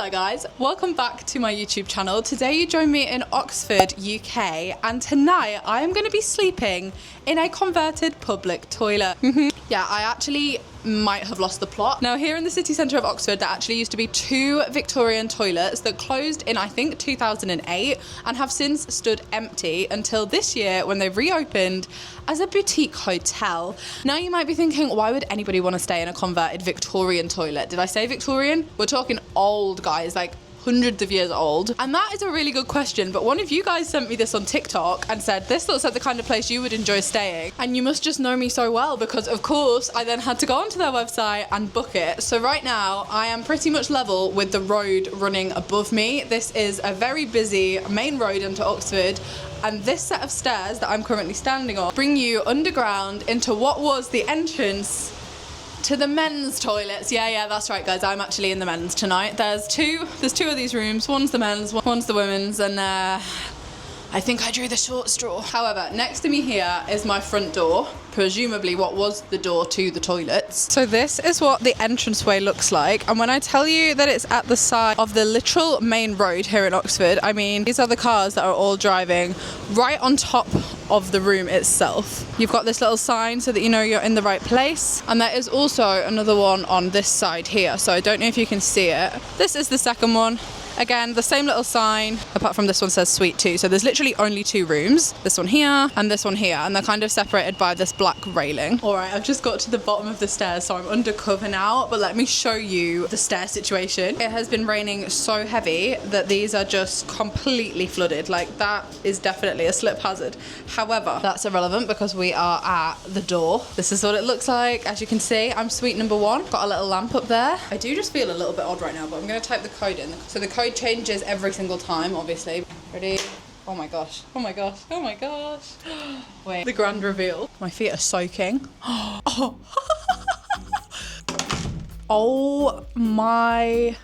Hello guys, welcome back to my YouTube channel. Today you join me in Oxford, UK, and tonight I am going to be sleeping in a converted public toilet. Yeah, I actually might have lost the plot. Now here in the city centre of Oxford there actually used to be 2 Victorian toilets that closed in I think 2008 and have since stood empty until this year when they reopened as a boutique hotel. Now you might be thinking, why would anybody want to stay in a converted Victorian toilet? Did I say Victorian? We're talking old, guys, like hundreds of years old. And that is a really good question, but one of you guys sent me this on TikTok and said this looks like the kind of place you would enjoy staying, and you must just know me so well because of course I then had to go onto their website and book it. So right now I am pretty much level with the road running above me. This is a very busy main road into Oxford, and this set of stairs that I'm currently standing on bring you underground into what was the entrance to the men's toilets. Yeah, that's right guys, I'm actually in the men's tonight. There's two of these rooms, one's the men's, one's the women's, and I think I drew the short straw. However, next to me here is my front door, presumably what was the door to the toilets. So this is what the entranceway looks like, and when I tell you that it's at the side of the literal main road here in Oxford, I mean these are the cars that are all driving right on top of the room itself. You've got this little sign so that you know you're in the right place, and there is also another one on this side here, so I don't know if you can see it. This is the second one. Again, the same little sign, apart from this one says suite 2. So there's literally only 2 rooms, this one here and this one here, and they're kind of separated by this black railing. All right, I've just got to the bottom of the stairs, so I'm undercover now, but let me show you the stair situation. It has been raining so heavy that these are just completely flooded. Like, that is definitely a slip hazard. However, that's irrelevant because we are at the door. This is what it looks like. As you can see, I'm suite number 1. Got a little lamp up there. I do just feel a little bit odd right now, but I'm going to type the code in. So the code changes every single time, obviously. Ready? Oh my gosh. Oh my gosh. Oh my gosh. Wait. The grand reveal. My feet are soaking. Oh. Oh my.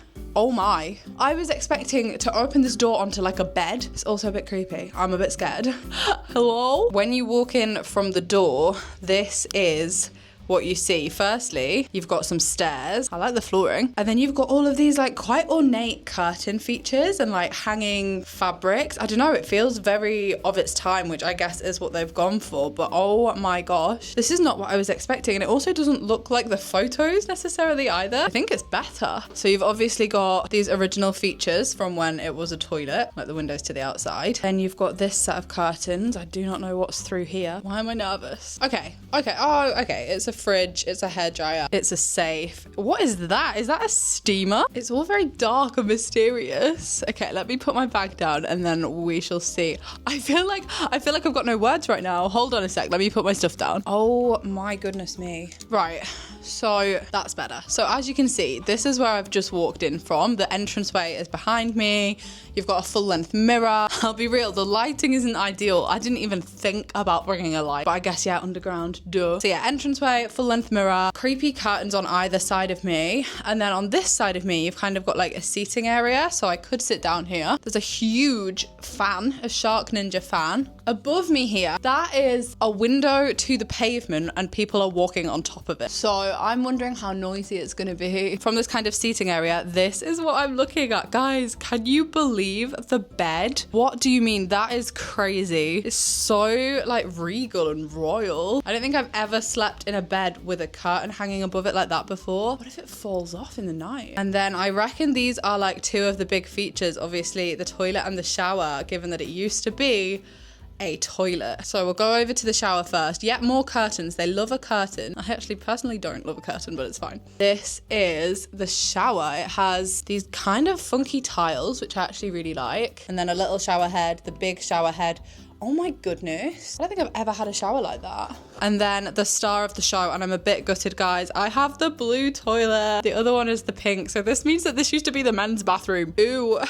I was expecting to open this door onto like a bed. It's also a bit creepy. I'm a bit scared. Hello? When you walk in from the door, this is what you see. Firstly, you've got some stairs. I like the flooring. And then you've got all of these like quite ornate curtain features and like hanging fabrics. I don't know, it feels very of its time, which I guess is what they've gone for, but oh my gosh, this is not what I was expecting. And it also doesn't look like the photos necessarily either. I think it's better. So you've obviously got these original features from when it was a toilet, like the windows to the outside. Then you've got this set of curtains. I do not know what's through here. Why am I nervous? Okay. Oh, okay. It's a fridge, it's a hairdryer, it's a safe. What is that? Is that a steamer? It's all very dark and mysterious. Okay, let me put my bag down and then we shall see. I feel like I've got no words right now. Hold on a sec, let me put my stuff down. Oh my goodness me. Right, so that's better. So as you can see, this is where I've just walked in from. The entranceway is behind me. You've got a full length mirror. I'll be real, the lighting isn't ideal. I didn't even think about bringing a light, but I guess yeah, underground, duh. So yeah, entranceway, full length mirror, creepy curtains on either side of me. And then on this side of me, you've kind of got like a seating area. So I could sit down here. There's a huge fan, a Shark Ninja fan. Above me here, that is a window to the pavement and people are walking on top of it. So I'm wondering how noisy it's gonna be. From this kind of seating area, this is what I'm looking at. Guys, can you believe the bed? What do you mean? That is crazy. It's so like regal and royal. I don't think I've ever slept in a bed with a curtain hanging above it like that before. What if it falls off in the night? And then I reckon these are like 2 of the big features, obviously the toilet and the shower, given that it used to be a toilet. So we'll go over to the shower first. Yet more curtains. They love a curtain. I actually personally don't love a curtain, but it's fine. This is the shower. It has these kind of funky tiles, which I actually really like. And then a little shower head, the big shower head. Oh my goodness. I don't think I've ever had a shower like that. And then the star of the show, and I'm a bit gutted, guys. I have the blue toilet. The other one is the pink. So this means that this used to be the men's bathroom. Ooh.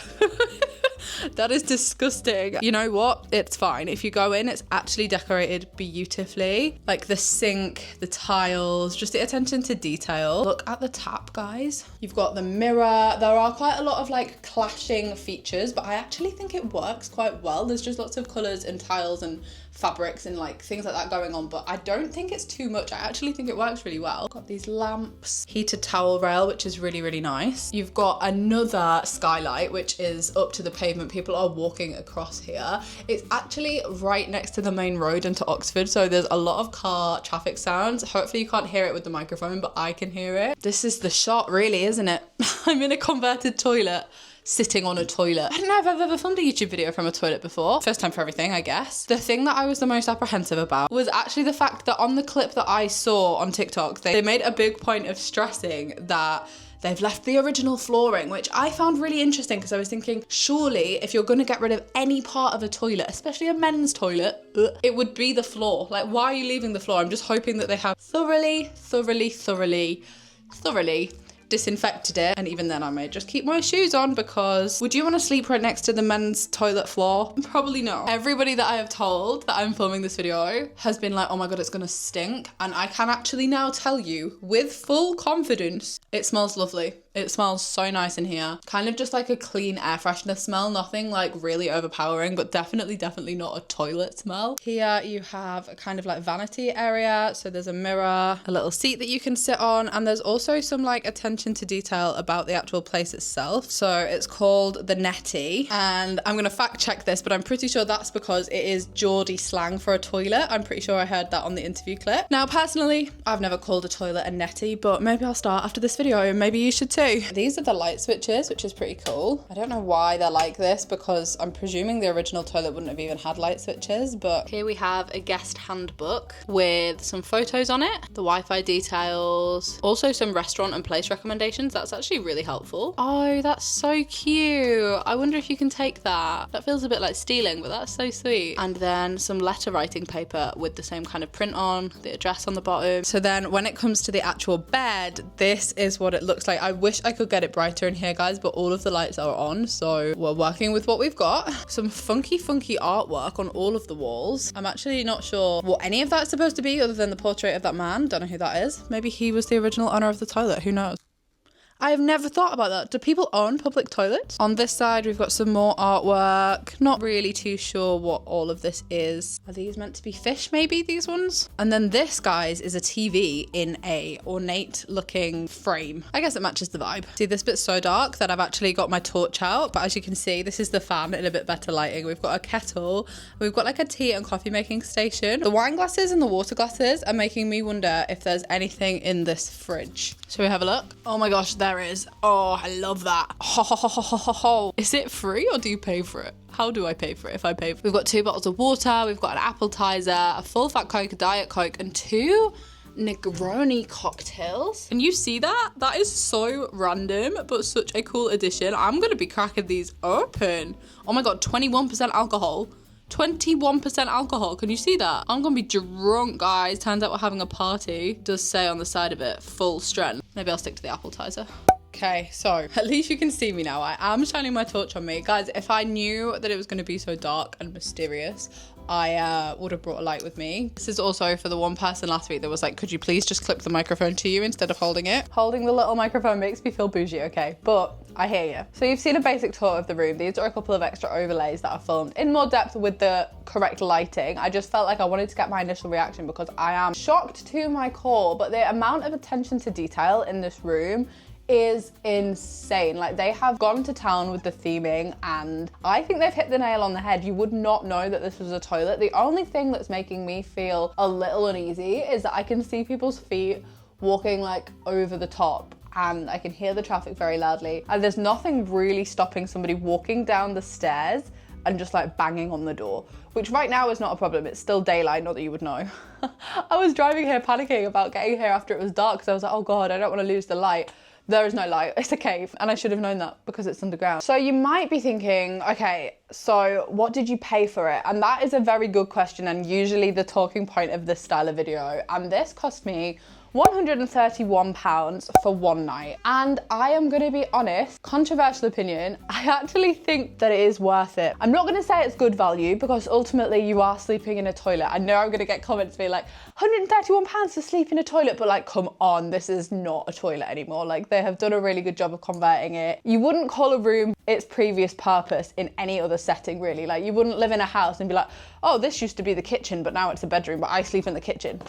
That is disgusting. You know what? It's fine. If you go in, it's actually decorated beautifully. Like the sink, the tiles, just the attention to detail. Look at the tap, guys. You've got the mirror. There are quite a lot of like clashing features, but I actually think it works quite well. There's just lots of colours and tiles and fabrics and like things like that going on, but I don't think it's too much. I actually think it works really well. Got these lamps, heated towel rail, which is really, really nice. You've got another skylight, which is up to the pavement. People are walking across here. It's actually right next to the main road into Oxford, so there's a lot of car traffic sounds. Hopefully you can't hear it with the microphone, but I can hear it. This is the shot, really, isn't it? I'm in a converted toilet, sitting on a toilet. I don't know if I've ever filmed a YouTube video from a toilet before. First time for everything, I guess. The thing that I was the most apprehensive about was actually the fact that on the clip that I saw on TikTok, they made a big point of stressing that they've left the original flooring, which I found really interesting because I was thinking, surely if you're going to get rid of any part of a toilet, especially a men's toilet, it would be the floor. Like, why are you leaving the floor? I'm just hoping that they have thoroughly disinfected it, and even then I may just keep my shoes on, because would you want to sleep right next to the men's toilet floor? Probably not. Everybody that I have told that I'm filming this video has been like, oh my god, it's gonna stink, and I can actually now tell you with full confidence it smells lovely. It smells so nice in here. Kind of just like a clean air freshener smell, nothing like really overpowering, but definitely not a toilet smell. Here you have a kind of like vanity area. So there's a mirror, a little seat that you can sit on, and there's also some like attention to detail about the actual place itself. So it's called the Netty, and I'm gonna fact check this, but I'm pretty sure that's because it is Geordie slang for a toilet. I'm pretty sure I heard that on the interview clip. Now, personally, I've never called a toilet a Netty, but maybe I'll start after this video, and maybe you should too. These are the light switches, which is pretty cool. I don't know why they're like this, because I'm presuming the original toilet wouldn't have even had light switches, but here we have a guest handbook with some photos on it, the Wi-Fi details, also some restaurant and place recommendations. That's actually really helpful. Oh, that's so cute. I wonder if you can take that. That feels a bit like stealing, but that's so sweet. And then some letter writing paper with the same kind of print on, the address on the bottom. So then when it comes to the actual bed, this is what it looks like. I wish I could get it brighter in here, guys, but all of the lights are on, so we're working with what we've got. Some funky artwork on all of the walls. I'm actually not sure what any of that's supposed to be other than the portrait of that man. Don't know who that is. Maybe he was the original owner of the toilet, who knows? I have never thought about that. Do people own public toilets? On this side, we've got some more artwork. Not really too sure what all of this is. Are these meant to be fish, maybe, these ones? And then this, guys, is a TV in a ornate looking frame. I guess it matches the vibe. See, this bit's so dark that I've actually got my torch out, but as you can see, this is the fan in a bit better lighting. We've got a kettle. We've got like a tea and coffee making station. The wine glasses and the water glasses are making me wonder if there's anything in this fridge. Shall we have a look? Oh my gosh, there is. Oh, I love that. Ho, ho, ho, ho, ho, ho. Is it free or do you pay for it? How do I pay for it if I pay for it? We've got 2 bottles of water, we've got an appetizer, a full fat Coke, a Diet Coke, and 2 Negroni cocktails. And you see that? That is so random, but such a cool addition. I'm gonna be cracking these open. Oh my god, 21% alcohol. 21% alcohol. Can you see that? I'm gonna be drunk, guys. Turns out we're having a party. It does say on the side of it, full strength. Maybe I'll stick to the appetizer. Okay, so at least you can see me now. I am shining my torch on me. Guys, if I knew that it was going to be so dark and mysterious, I would have brought a light with me. This is also for the one person last week that was like, could you please just clip the microphone to you instead of holding it? Holding the little microphone makes me feel bougie, okay? But I hear you. So you've seen a basic tour of the room. These are a couple of extra overlays that I filmed in more depth with the correct lighting. I just felt like I wanted to get my initial reaction because I am shocked to my core, but the amount of attention to detail in this room is insane. Like, they have gone to town with the theming, and I think they've hit the nail on the head. You would not know that this was a toilet. The only thing that's making me feel a little uneasy is that I can see people's feet walking like over the top, and I can hear the traffic very loudly, and there's nothing really stopping somebody walking down the stairs and just like banging on the door, which right now is not a problem. It's still daylight, not that you would know. I was driving here panicking about getting here after it was dark because I was like, oh god, I don't want to lose the light. There is no light, it's a cave, and I should have known that because it's underground. So you might be thinking, okay, so what did you pay for it? And that is a very good question, and usually the talking point of this style of video. And this cost me £131 for one night. And I am gonna be honest, controversial opinion, I actually think that it is worth it. I'm not gonna say it's good value because ultimately you are sleeping in a toilet. I know I'm gonna get comments being like, £131 to sleep in a toilet, but like, come on, this is not a toilet anymore. Like, they have done a really good job of converting it. You wouldn't call a room its previous purpose in any other setting, really. Like, you wouldn't live in a house and be like, oh, this used to be the kitchen, but now it's a bedroom, but I sleep in the kitchen.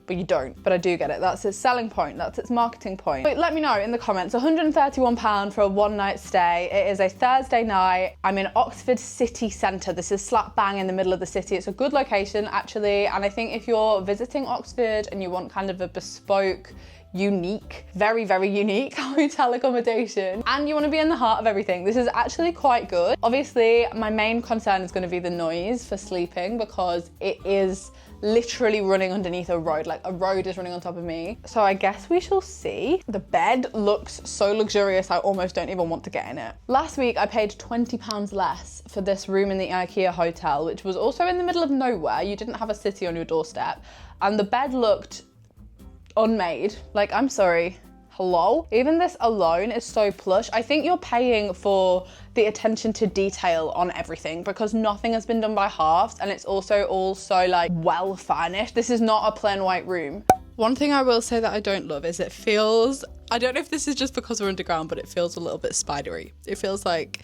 But you don't. But I do get it. That's its selling point. That's its marketing point. But let me know in the comments. £131 for a one night stay. It is a Thursday night. I'm in Oxford city centre. This is slap bang in the middle of the city. It's a good location, actually. And I think if you're visiting Oxford and you want kind of a bespoke, unique, very, very unique hotel accommodation, and you want to be in the heart of everything, this is actually quite good. Obviously, my main concern is going to be the noise for sleeping because it is literally running underneath a road. Like, a road is running on top of me. So I guess we shall see. The bed looks so luxurious, I almost don't even want to get in it. Last week, I paid £20 less for this room in the IKEA hotel, which was also in the middle of nowhere. You didn't have a city on your doorstep. And the bed looked unmade. Like, I'm sorry. Hello? Even this alone is so plush. I think you're paying for the attention to detail on everything because nothing has been done by halves, and it's also all so like well furnished. This is not a plain white room. One thing I will say that I don't love is it feels, I don't know if this is just because we're underground, but it feels a little bit spidery. It feels like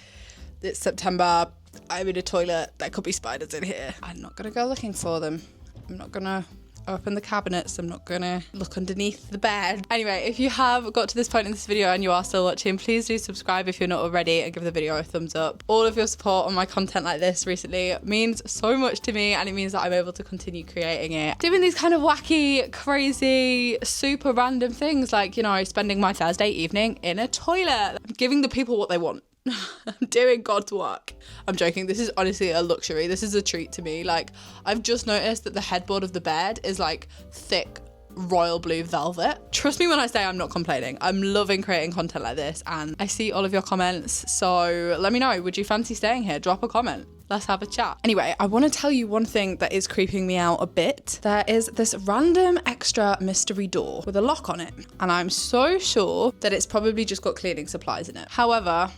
it's September, I'm in a toilet, there could be spiders in here. I'm not gonna go looking for them. I'm not gonna open the cabinets. I'm not gonna look underneath the bed. Anyway, if you have got to this point in this video and you are still watching, please do subscribe if you're not already and give the video a thumbs up. All of your support on my content like this recently means so much to me, and it means that I'm able to continue creating it. Doing these kind of wacky, crazy, super random things like, you know, spending my Thursday evening in a toilet, giving the people what they want. I'm doing God's work. I'm joking. This is honestly a luxury. This is a treat to me. Like, I've just noticed that the headboard of the bed is like thick royal blue velvet. Trust me when I say I'm not complaining. I'm loving creating content like this, and I see all of your comments. So let me know. Would you fancy staying here? Drop a comment. Let's have a chat. Anyway, I want to tell you one thing that is creeping me out a bit. There is this random extra mystery door with a lock on it, and I'm so sure that it's probably just got cleaning supplies in it. However,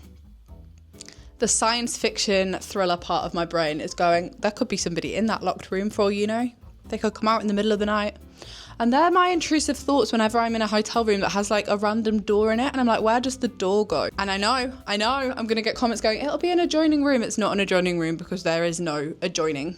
the science fiction thriller part of my brain is going, there could be somebody in that locked room for all you know. They could come out in the middle of the night. And they're my intrusive thoughts whenever I'm in a hotel room that has like a random door in it. And I'm like, where does the door go? And I know, I'm going to get comments going, it'll be an adjoining room. It's not an adjoining room because there is no adjoining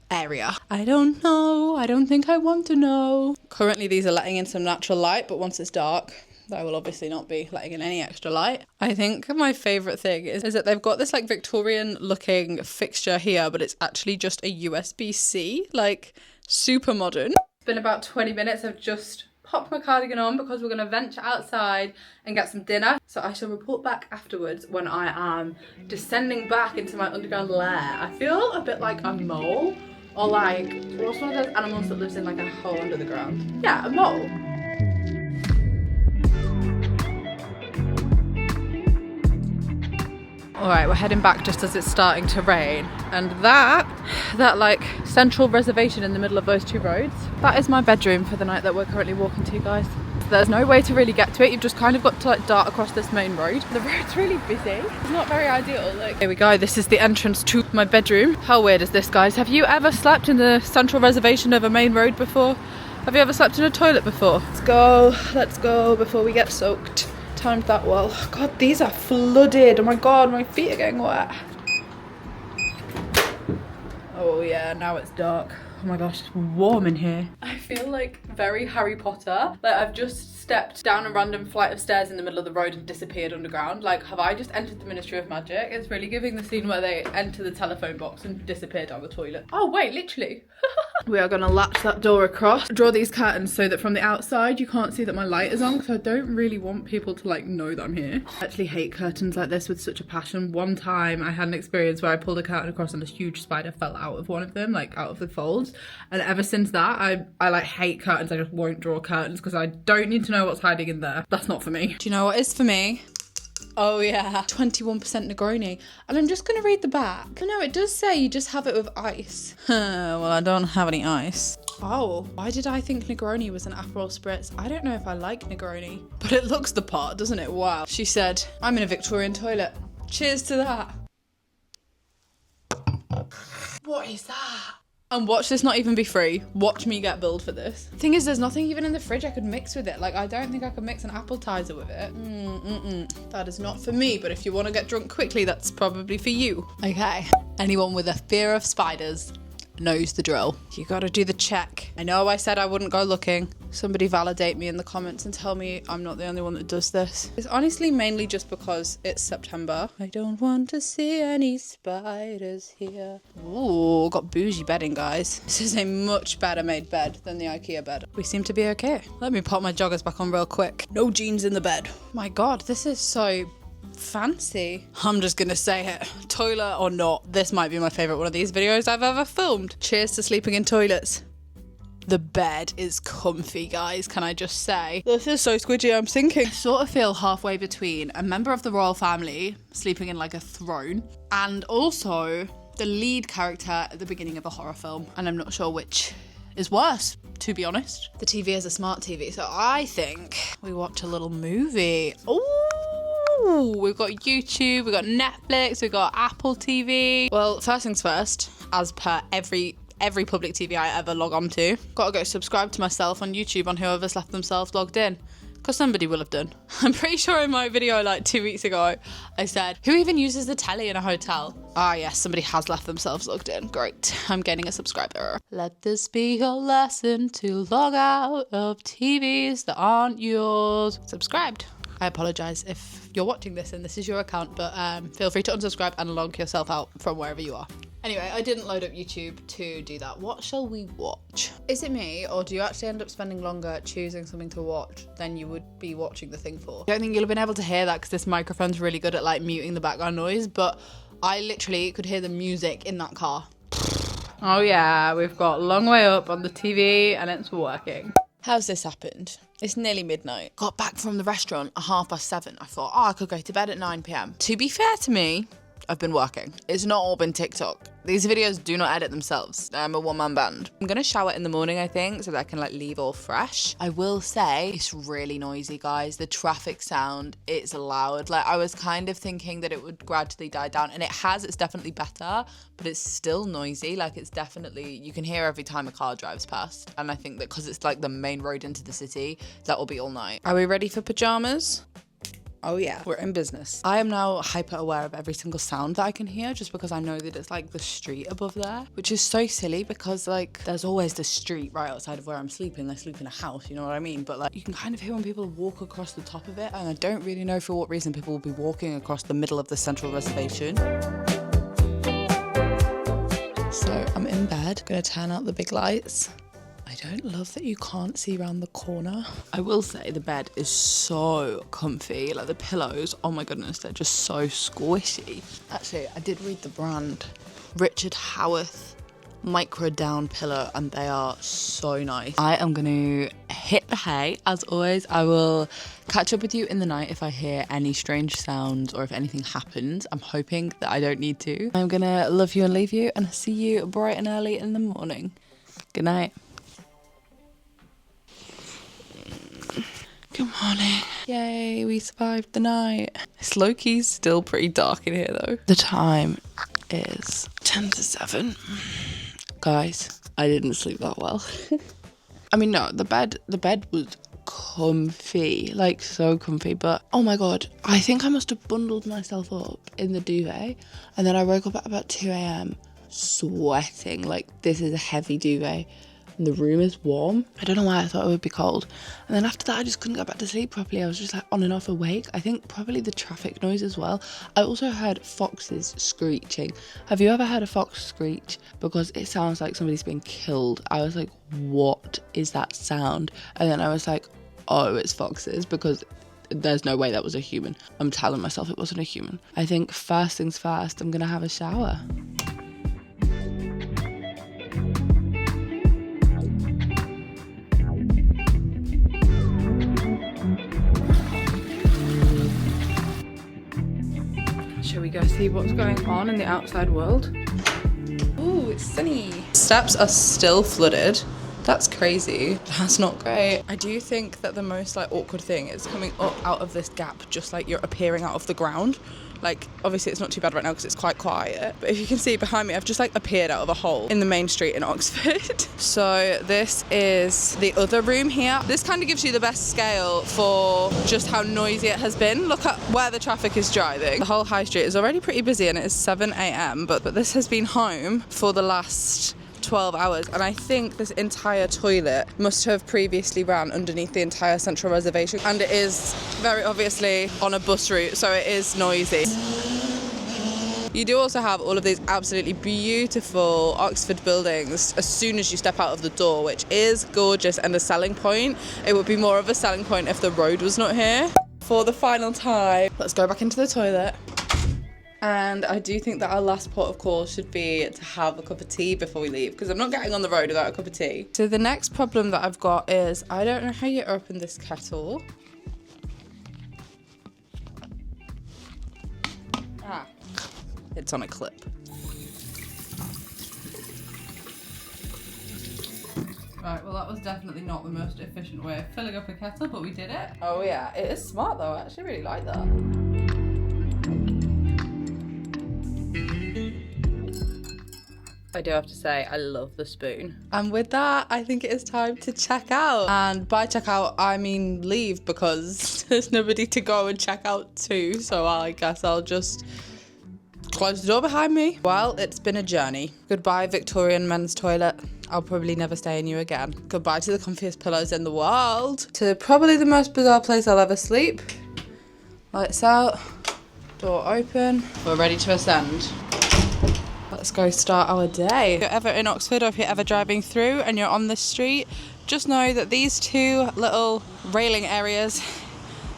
area. I don't know. I don't think I want to know. Currently, these are letting in some natural light, but once it's dark, I will obviously not be letting in any extra light. I think my favourite thing is that they've got this like Victorian looking fixture here, but it's actually just a USB-C, like super modern. It's been about 20 minutes. I've just popped my cardigan on because we're going to venture outside and get some dinner. So I shall report back afterwards when I am descending back into my underground lair. I feel a bit like a mole, or like, what's one of those animals that lives in like a hole under the ground? Yeah, a mole. All right, we're heading back just as it's starting to rain. And that like central reservation in the middle of those two roads, that is my bedroom for the night that we're currently walking to, guys. There's no way to really get to it. You've just kind of got to like dart across this main road. The road's really busy. It's not very ideal. Like, here we go. This is the entrance to my bedroom. How weird is this, guys? Have you ever slept in the central reservation of a main road before? Have you ever slept in a toilet before? Let's go before we get soaked. Timed that well. God, these are flooded. Oh my God, my feet are getting wet. Oh yeah, now it's dark. Oh my gosh, it's warm in here. I feel like very Harry Potter. Like, I've just stepped down a random flight of stairs in the middle of the road and disappeared underground. Like, have I just entered the Ministry of Magic? It's really giving the scene where they enter the telephone box and disappear down the toilet. Oh wait, literally. We are gonna latch that door across, draw these curtains so that from the outside you can't see that my light is on, because I don't really want people to like know that I'm here. I actually hate curtains like this with such a passion. One time I had an experience where I pulled a curtain across and a huge spider fell out of one of them, like out of the folds. And ever since that, I like hate curtains. I just won't draw curtains because I don't need to know what's hiding in there. That's not for me. Do you know what is for me? Oh yeah, 21% Negroni. And I'm just gonna read the back. Oh no, it does say you just have it with ice. Well, I don't have any ice. Oh, why did I think Negroni was an Aperol Spritz? I don't know if I like Negroni, but it looks the part, doesn't it? Wow. She said, I'm in a Victorian toilet. Cheers to that. What is that? And watch this not even be free. Watch me get billed for this. Thing is, there's nothing even in the fridge I could mix with it. Like, I don't think I could mix an appetizer with it. That is not for me, but if you want to get drunk quickly, that's probably for you. Okay. Anyone with a fear of spiders knows the drill. You gotta do the check. I know I said I wouldn't go looking. Somebody validate me in the comments and tell me I'm not the only one that does this. It's honestly mainly just because it's September. I don't want to see any spiders here. Ooh, got bougie bedding, guys. This is a much better made bed than the IKEA bed. We seem to be okay. Let me pop my joggers back on real quick. No jeans in the bed. My God, this is so fancy. I'm just gonna say it, toilet or not, this might be my favorite one of these videos I've ever filmed. Cheers to sleeping in toilets. The bed is comfy, guys, can I just say. This is so squidgy, I'm sinking. I sort of feel halfway between a member of the royal family sleeping in like a throne and also the lead character at the beginning of a horror film, and I'm not sure which is worse, to be honest. The TV is a smart TV, so I think we watch a little movie. Ooh, we've got YouTube, we've got Netflix, we've got Apple TV. Well, first things first, as per every public TV I ever log on to, gotta go subscribe to myself on YouTube on whoever's left themselves logged in, because somebody will have done. I'm pretty sure in my video like 2 weeks ago, I said, who even uses the telly in a hotel? Ah yes, somebody has left themselves logged in. Great, I'm gaining a subscriber. Let this be your lesson to log out of TVs that aren't yours. Subscribed. I apologise if you're watching this and this is your account, but feel free to unsubscribe and log yourself out from wherever you are. Anyway, I didn't load up YouTube to do that. What shall we watch? Is it me, or do you actually end up spending longer choosing something to watch than you would be watching the thing for? I don't think you'll have been able to hear that because this microphone's really good at like muting the background noise, but I literally could hear the music in that car. Oh yeah, we've got Long Way Up on the TV and it's working. How's this happened? It's nearly midnight. Got back from the restaurant at 7:30. I thought, I could go to bed at 9 p.m. To be fair to me, I've been working. It's not all been TikTok. These videos do not edit themselves. I'm a one-man band. I'm gonna shower in the morning, I think, so that I can like leave all fresh. I will say it's really noisy, guys. The traffic sound, it's loud. Like I was kind of thinking that it would gradually die down, and it has. It's definitely better, but it's still noisy. Like it's definitely, you can hear every time a car drives past. And I think that because it's like the main road into the city, that will be all night. Are we ready for pajamas? Oh yeah, we're in business. I am now hyper aware of every single sound that I can hear just because I know that it's like the street above there, which is so silly because like there's always the street right outside of where I'm sleeping. I sleep in a house, you know what I mean? But like you can kind of hear when people walk across the top of it, and I don't really know for what reason people will be walking across the middle of the central reservation. So I'm in bed, gonna turn out the big lights. I don't love that you can't see around the corner. I will say the bed is so comfy. Like the pillows, oh my goodness, they're just so squishy. Actually, I did read the brand. Richard Howarth micro down pillow, and they are so nice. I am gonna hit the hay. As always, I will catch up with you in the night if I hear any strange sounds or if anything happens. I'm hoping that I don't need to. I'm gonna love you and leave you, and see you bright and early in the morning. Good night. Good morning. Yay, we survived the night. It's low-key still pretty dark in here though. The time is 10 to 7. Guys, I didn't sleep that well. I mean, no, the bed was comfy, like so comfy, but oh my God, I think I must have bundled myself up in the duvet, and then I woke up at about 2 a.m. sweating. Like this is a heavy duvet. And the room is warm. I don't know why I thought it would be cold. And then after that, I just couldn't go back to sleep properly. I was just like on and off awake. I think probably the traffic noise as well. I also heard foxes screeching. Have you ever heard a fox screech? Because it sounds like somebody's been killed. I was like, what is that sound? And then I was like, oh, it's foxes, because there's no way that was a human. I'm telling myself it wasn't a human. I think first things first, I'm gonna have a shower. Shall we go see what's going on in the outside world? Ooh, it's sunny. Steps are still flooded. That's crazy. That's not great. I do think that the most like awkward thing is coming up out of this gap, just like you're appearing out of the ground. Like, obviously it's not too bad right now because it's quite quiet, but if you can see behind me, I've just like appeared out of a hole in the main street in Oxford. So this is the other room here. This kind of gives you the best scale for just how noisy it has been. Look at where the traffic is driving. The whole high street is already pretty busy and it is 7 a.m, but this has been home for the last 12 hours, and I think this entire toilet must have previously ran underneath the entire central reservation, and it is very obviously on a bus route, so it is noisy. You do also have all of these absolutely beautiful Oxford buildings as soon as you step out of the door, which is gorgeous and a selling point. It would be more of a selling point if the road was not here. For the final time, let's go back into the toilet. And I do think that our last port of call should be to have a cup of tea before we leave, because I'm not getting on the road without a cup of tea. So the next problem that I've got is I don't know how you open this kettle. Ah, it's on a clip. Right, well that was definitely not the most efficient way of filling up a kettle, but we did it. Oh yeah, it is smart though, I actually really like that. I do have to say, I love the spoon. And with that, I think it is time to check out. And by check out, I mean leave, because there's nobody to go and check out to. So I guess I'll just close the door behind me. Well, it's been a journey. Goodbye, Victorian men's toilet. I'll probably never stay in you again. Goodbye to the comfiest pillows in the world. To probably the most bizarre place I'll ever sleep. Lights out, door open. We're ready to ascend. Let's go start our day. If you're ever in Oxford or if you're ever driving through and you're on this street, just know that these two little railing areas,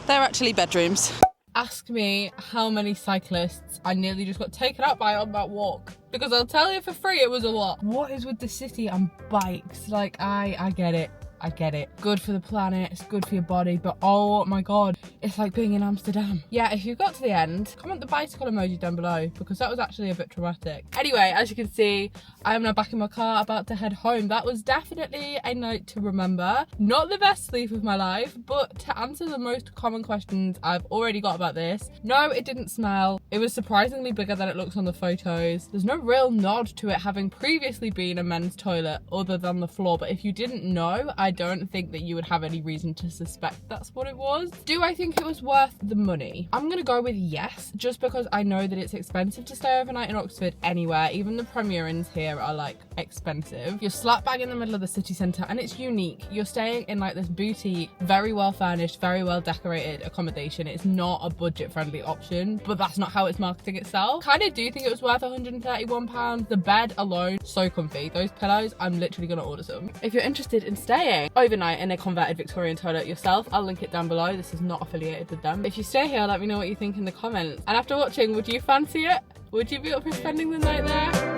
they're actually bedrooms. Ask me how many cyclists I nearly just got taken out by on that walk. Because I'll tell you for free, it was a lot. What is with the city and bikes? Like, I get it. I get it. Good for the planet, it's good for your body, but oh my god, it's like being in Amsterdam. Yeah, if you got to the end, comment the bicycle emoji down below, because that was actually a bit traumatic. Anyway, as you can see, I am now back in my car about to head home. That was definitely a night to remember. Not the best sleep of my life, but to answer the most common questions I've already got about this, no, it didn't smell. It was surprisingly bigger than it looks on the photos. There's no real nod to it having previously been a men's toilet other than the floor, but if you didn't know, I don't think that you would have any reason to suspect that's what it was. Do I think it was worth the money? I'm gonna go with yes, just because I know that it's expensive to stay overnight in Oxford anywhere. Even the Premier Inns here are like expensive. You're slap bang in the middle of the city centre and it's unique. You're staying in like this boutique, very well furnished, very well decorated accommodation. It's not a budget friendly option, but that's not how it's marketing itself. Kind of do think it was worth £131. The bed alone, so comfy. Those pillows, I'm literally gonna order some. If you're interested in staying overnight in a converted Victorian toilet yourself, I'll link it down below. This is not affiliated with them. If you stay here, let me know what you think in the comments. And after watching, would you fancy it? Would you be up for spending the night there?